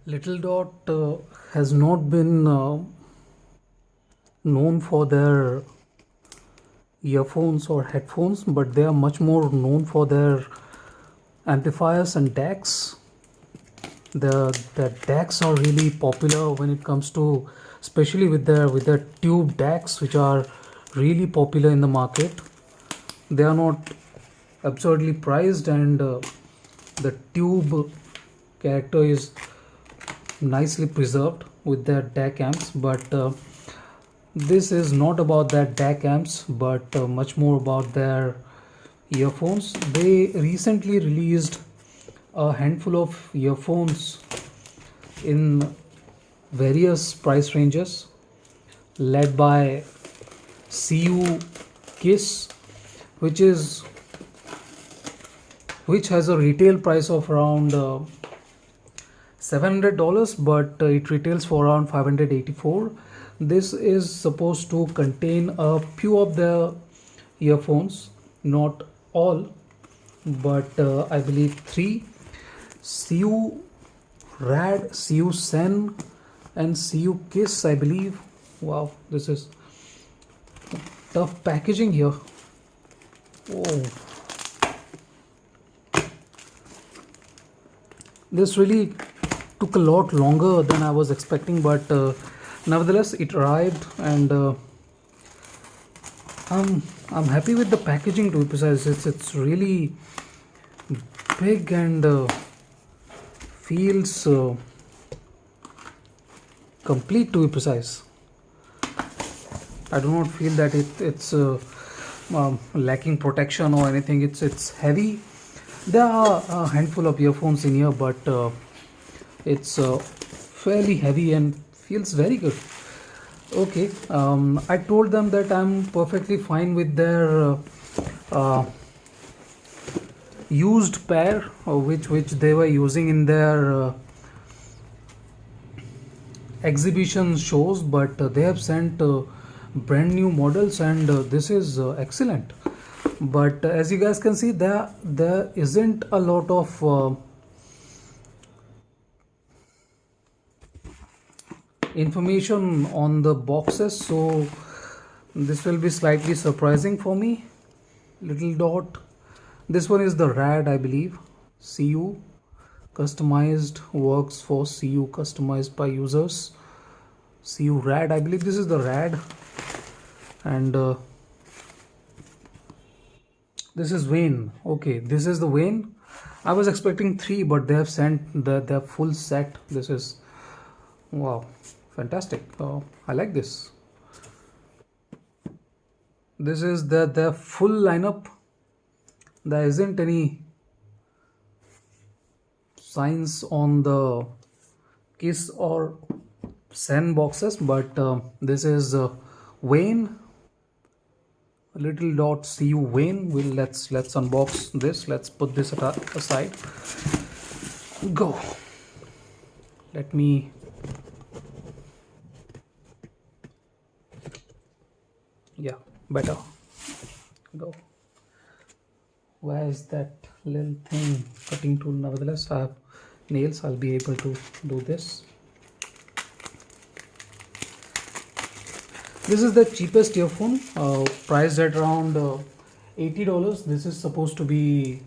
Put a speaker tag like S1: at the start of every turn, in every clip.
S1: Little Dot has not been known for their earphones or headphones, but they are much more known for their amplifiers and DACs. The DACs are really popular when it comes to, especially with their tube DACs, which are really popular in the market. They are not absurdly priced, and the tube character is nicely preserved with their DAC amps. But this is not about that DAC amps, but much more about their earphones. They recently released a handful of earphones in various price ranges, led by CU Kiss, which is which has a retail price of around $700, but it retails for around 584. This is supposed to contain a few of the earphones, not all, but I believe three: CU Rad, CU Sen, and CU Kiss, I believe. Wow, this is tough packaging here. Oh, this really took a lot longer than I was expecting, but nevertheless, it arrived, and I'm happy with the packaging. To be precise, it's really big and feels complete. To be precise, I do not feel that it's lacking protection or anything. It's heavy. There are a handful of earphones in here, but it's fairly heavy and feels very good. Okay, I told them that I'm perfectly fine with their uh, used pair, which they were using in their exhibition shows, but they have sent brand new models, and this is excellent. But as you guys can see, there isn't a lot of information on the boxes, so this will be slightly surprising for me. Little Dot. This one is the Rad, I believe. CU customized, works for CU, customized by users. CU Rad, I believe this is the Rad, and this is Wayne. Okay, this is the Wayne. I was expecting three, but they have sent the full set. This is, wow, fantastic. I like this. This is the full lineup. There isn't any signs on the Kiss or Sen boxes, but this is Wayne. Little Dot CU Wayne. Let's unbox this. Let's put this aside. Go. Let me. Yeah, better. Go. Where is that little thing? Cutting tool. Nevertheless, I have nails. I'll be able to do this. This is the cheapest earphone, priced at around $80. This is supposed to be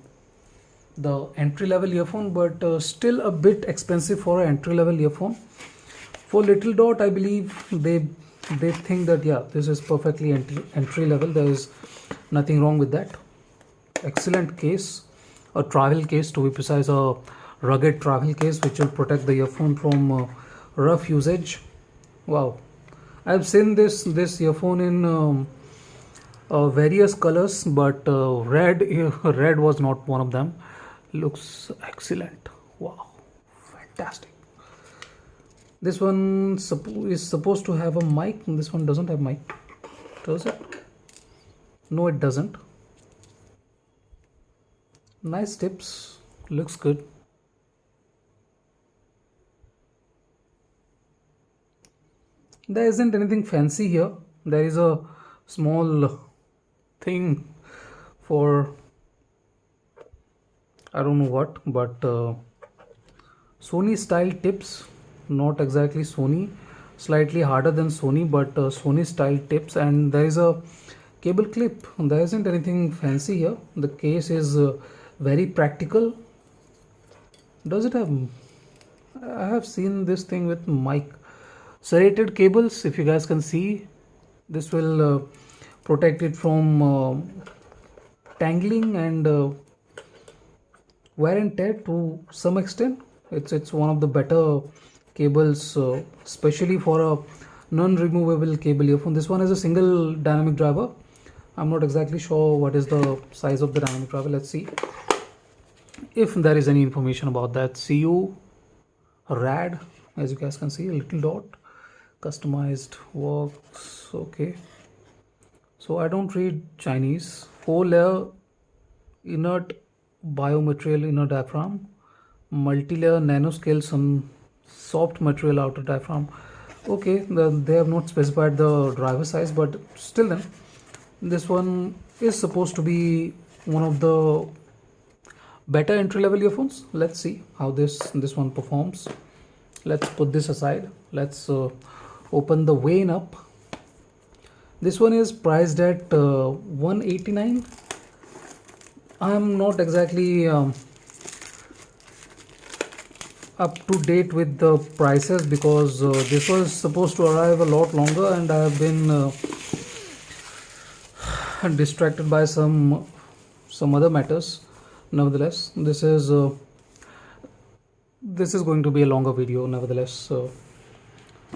S1: the entry level earphone, but still a bit expensive for an entry level earphone. For Little Dot, I believe they think that, yeah, this is perfectly entry level. There is nothing wrong with that. Excellent case, a travel case, to be precise, a rugged travel case which will protect the earphone from rough usage. Wow, I've seen this earphone in various colors, but red red was not one of them. Looks excellent. Wow, fantastic. This one is supposed to have a mic. This one doesn't have mic. Does it? No, it doesn't. Nice tips. Looks good. There isn't anything fancy here. There is a small thing for, I don't know what, but Sony style tips, not exactly Sony, slightly harder than Sony, but Sony style tips. And there is a cable clip. There isn't anything fancy here. The case is very practical. Does it have? I have seen this thing with mic serrated cables. If you guys can see, this will protect it from tangling and wear and tear to some extent. It's one of the better cables, especially for a non-removable cable earphone. This one is a single dynamic driver. I'm not exactly sure what is the size of the dynamic driver. Let's see if there is any information about that. CU rad, as you guys can see, a little dot, customized works. Okay, so I don't read Chinese. 4-layer inert biomaterial inner diaphragm, multi-layer nanoscale some soft material outer diaphragm. Okay, they have not specified the driver size, but still then this one is supposed to be one of the better entry-level earphones. Let's see how this one performs. Let's put this aside. Let's open the Wayne up. This one is priced at $189. I'm not exactly up to date with the prices because this was supposed to arrive a lot longer, and I have been distracted by some other matters. Nevertheless, this is going to be a longer video. Nevertheless,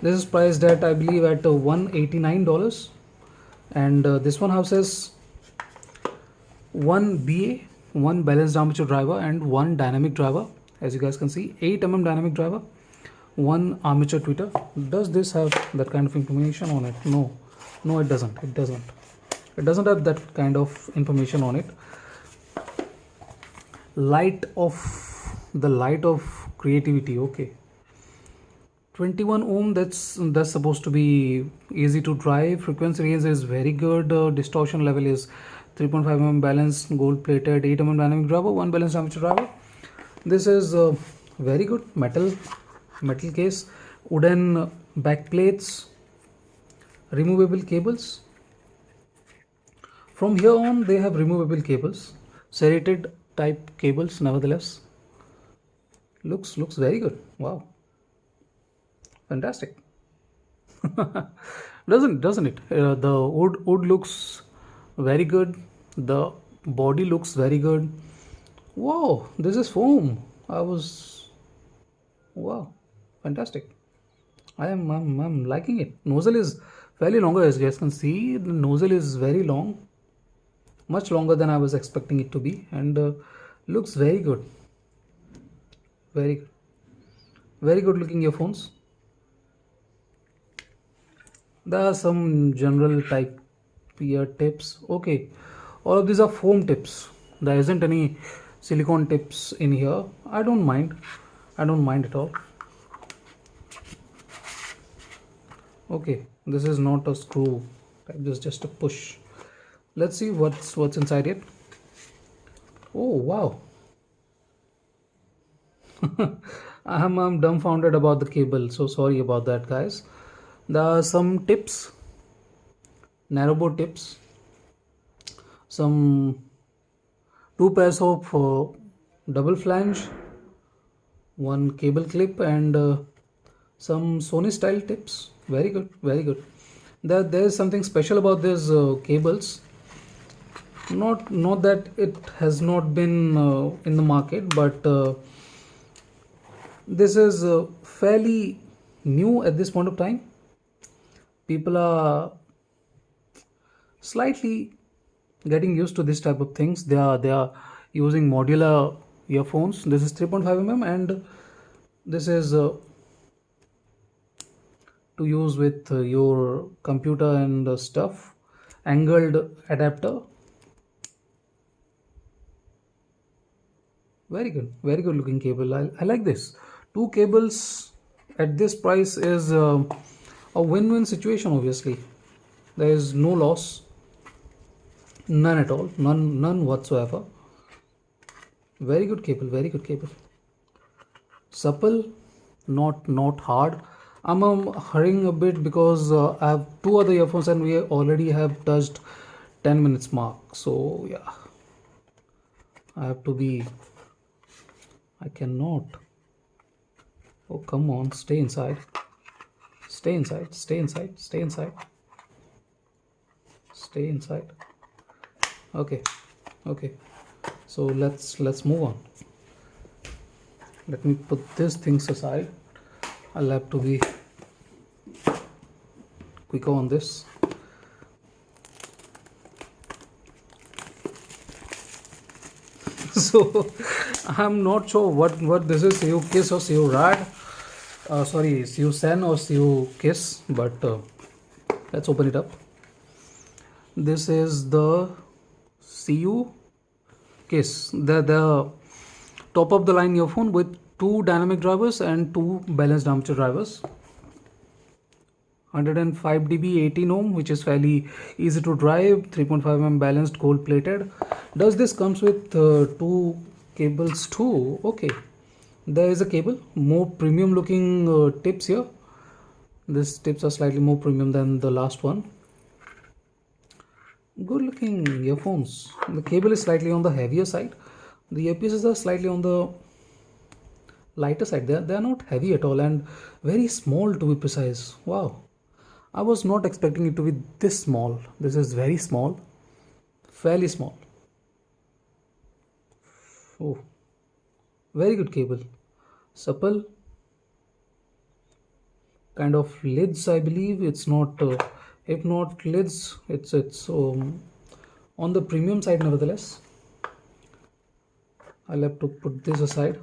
S1: this is priced at, I believe, at $189, and this one houses one BA, one balanced armature driver, and one dynamic driver. As you guys can see, 8mm dynamic driver, one armature tweeter. Does this have that kind of information on it? No, it doesn't. It doesn't have that kind of information on it. Light of creativity. Okay, 21 ohm. That's supposed to be easy to drive. Frequency range is very good. Distortion level is 3.5 mm balanced, gold plated, 8mm dynamic driver, one balanced armature driver. This is very good. Metal case, wooden back plates, removable cables. From here on, they have removable cables, serrated type cables. Nevertheless, looks very good. Wow, fantastic. doesn't it? The wood looks very good. The body looks very good. Wow, this is foam. Wow, fantastic. I'm liking it. Nozzle is fairly longer, as you guys can see. The nozzle is very long, much longer than I was expecting it to be, and looks very good. Very good looking earphones. There are some general type ear tips. Okay, all of these are foam tips. There isn't any silicone tips in here. I don't mind at all. Okay, this is not a screw type. This is just a push. Let's see what's inside it. Oh wow. I'm dumbfounded about the cable, so sorry about that, guys. There are some tips, narrow tips, some 2 pairs of double flange, one cable clip, and some Sony style tips. Very good. There's something special about these cables. Not that it has not been in the market, but this is fairly new at this point of time. People are slightly getting used to this type of things. They are using modular earphones. This is 3.5 mm, and this is to use with your computer and stuff. Angled adapter. Very good looking cable. I like this. 2 cables at this price is a win-win situation. Obviously, there is no loss, none at all, none whatsoever. Very good cable. supple, not hard. I'm hurrying a bit because I have two other earphones and we already have touched 10 minutes mark. So yeah, I have to be. I cannot. Oh come on, stay inside. Stay inside. Stay inside. Stay inside. Stay inside. Okay, okay. So let's move on. Let me put these things aside. I'll have to be quicker on this. So I'm not sure what this is, CU Kiss or CU Rad. Sorry, CU Sen or CU Kiss, but let's open it up. This is the CU Kiss, the top of the line earphone with two dynamic drivers and two balanced armature drivers. 105 dB 18 ohm, which is fairly easy to drive, 3.5 mm balanced gold plated. Does this comes with two cables too? Okay, there is a cable, more premium looking tips here. These tips are slightly more premium than the last one. Good looking earphones. The cable is slightly on the heavier side. The earpieces are slightly on the lighter side. They are not heavy at all and very small, to be precise. Wow, I was not expecting it to be this small. This is very small, fairly small. Oh, very good cable, supple, kind of lids. I believe it's not. If not lids, it's on the premium side. Nevertheless, I'll have to put this aside.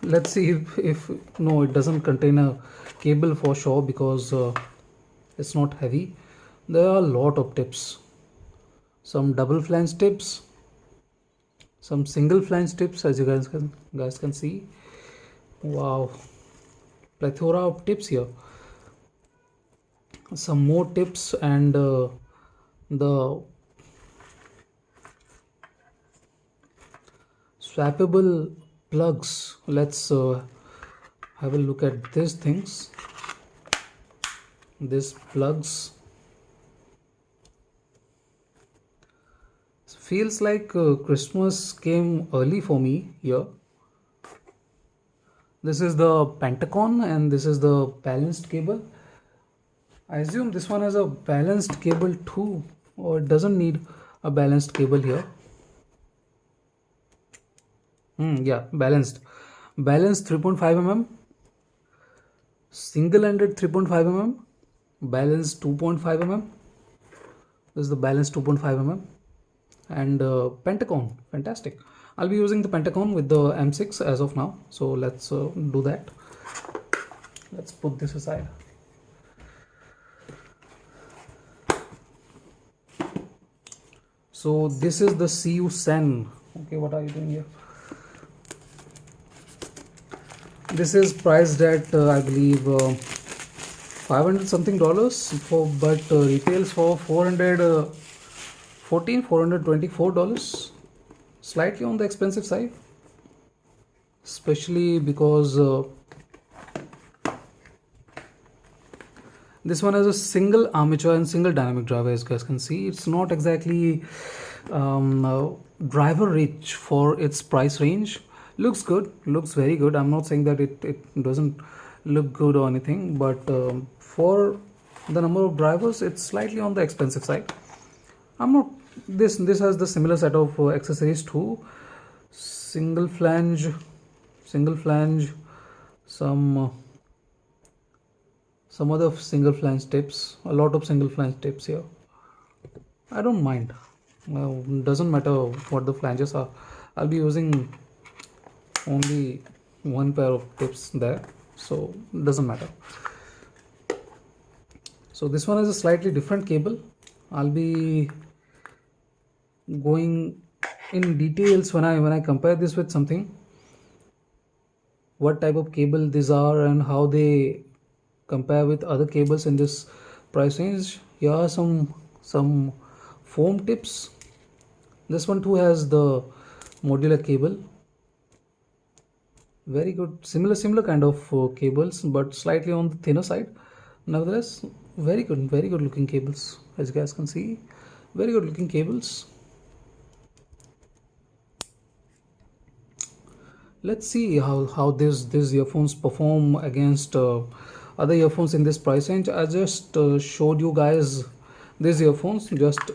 S1: Let's see if no, it doesn't contain a cable for sure because it's not heavy. There are a lot of tips, some double flange tips, some single flange tips, as you guys can see. Wow, plethora of tips here. Some more tips and the swappable plugs. Let's have a look at these things. These plugs feels like Christmas came early for me here. This is the Pentacon and this is the balanced cable. I assume this one has a balanced cable too, or it doesn't need a balanced cable here. Yeah, balanced. Balanced 3.5 mm, single-ended 3.5 mm, balanced 2.5 mm. This is the balanced 2.5 mm and Pentacon. Fantastic. I'll be using the Pentacon with the M6 as of now. So let's do that. Let's put this aside. So this is the CU Sen. Okay, what are you doing here? This is priced at I believe 500 something dollars for, but retails for 424 dollars. Slightly on the expensive side, especially because this one has a single armature and single dynamic driver. As you guys can see, it's not exactly driver rich for its price range. Looks good, looks very good. I'm not saying that it doesn't look good or anything, but for the number of drivers, it's slightly on the expensive side. I'm not. This has the similar set of accessories too. Single flange, some other single flange tips. A lot of single flange tips here. I don't mind. Doesn't matter what the flanges are. I'll be using only one pair of tips there, so doesn't matter. So this one is a slightly different cable. I'll be going in details when I compare this with something, what type of cable these are and how they compare with other cables in this price range. Here are some foam tips. This one too has the modular cable. Very good, similar kind of cables, but slightly on the thinner side. Nevertheless, very good looking cables, as you guys can see. Very good looking cables. Let's see how these earphones perform against other earphones in this price range. I just showed you guys these earphones, just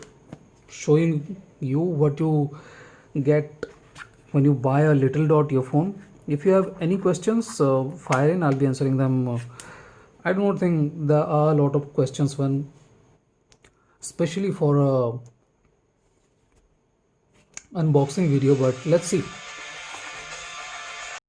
S1: showing you what you get when you buy a Little Dot earphone. If you have any questions, fire in, I'll be answering them. I do not think there are a lot of questions when, especially for a unboxing video, but let's see.